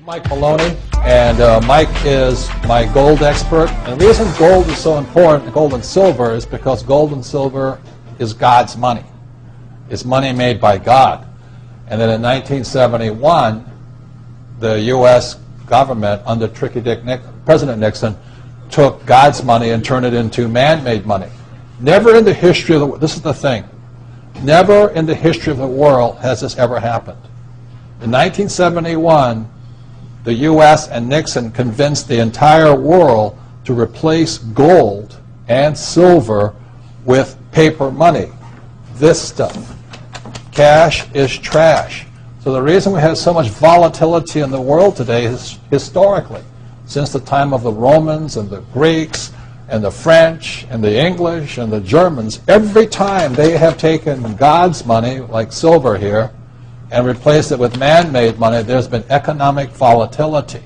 Mike Maloney, and Mike is my gold expert. And the reason gold is so important, gold and silver, is because gold and silver is God's money. It's money made by God. And then in 1971, the U.S. government, under President Nixon, took God's money and turned it into man-made money. Never in the history of the world, this is the thing, never in the history of the world has this ever happened. In 1971, the U.S. and Nixon convinced the entire world to replace gold and silver with paper money. This stuff. Cash is trash. So the reason we have so much volatility in the world today is historically, since the time of the Romans and the Greeks and the French and the English and the Germans, every time they have taken God's money, like silver here, and replaced it with man-made money, there's been economic volatility.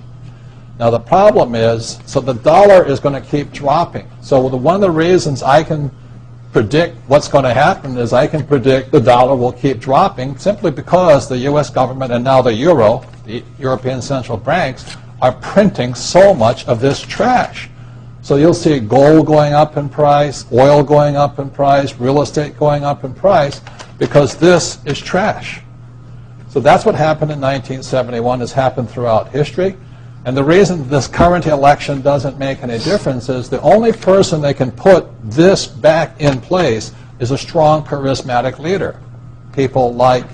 Now the problem is, so the dollar is going to keep dropping. So one of the reasons I can predict what's going to happen is I can predict the dollar will keep dropping simply because the U.S. government and now the euro, the European central banks, are printing so much of this trash. So you'll see gold going up in price, oil going up in price, real estate going up in price, because this is trash. So that's what happened in 1971, has happened throughout history. And the reason this current election doesn't make any difference is the only person that can put this back in place is a strong, charismatic leader. People like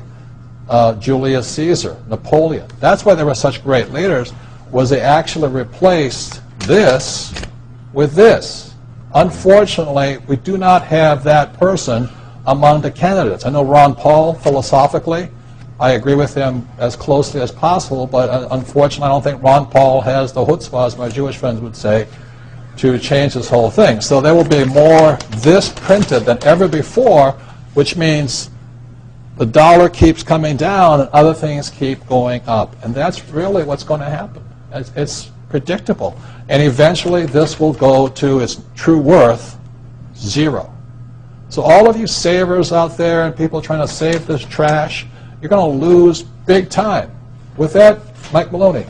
Julius Caesar, Napoleon. That's why they were such great leaders, was they actually replaced this with this. Unfortunately, we do not have that person among the candidates. I know Ron Paul, philosophically, I agree with him as closely as possible, but unfortunately I don't think Ron Paul has the chutzpah, as my Jewish friends would say, to change this whole thing. So there will be more this printed than ever before, which means the dollar keeps coming down and other things keep going up. And that's really what's going to happen. It's predictable. And eventually this will go to its true worth, zero. So all of you savers out there and people trying to save this trash, you're going to lose big time. With that, Mike Maloney.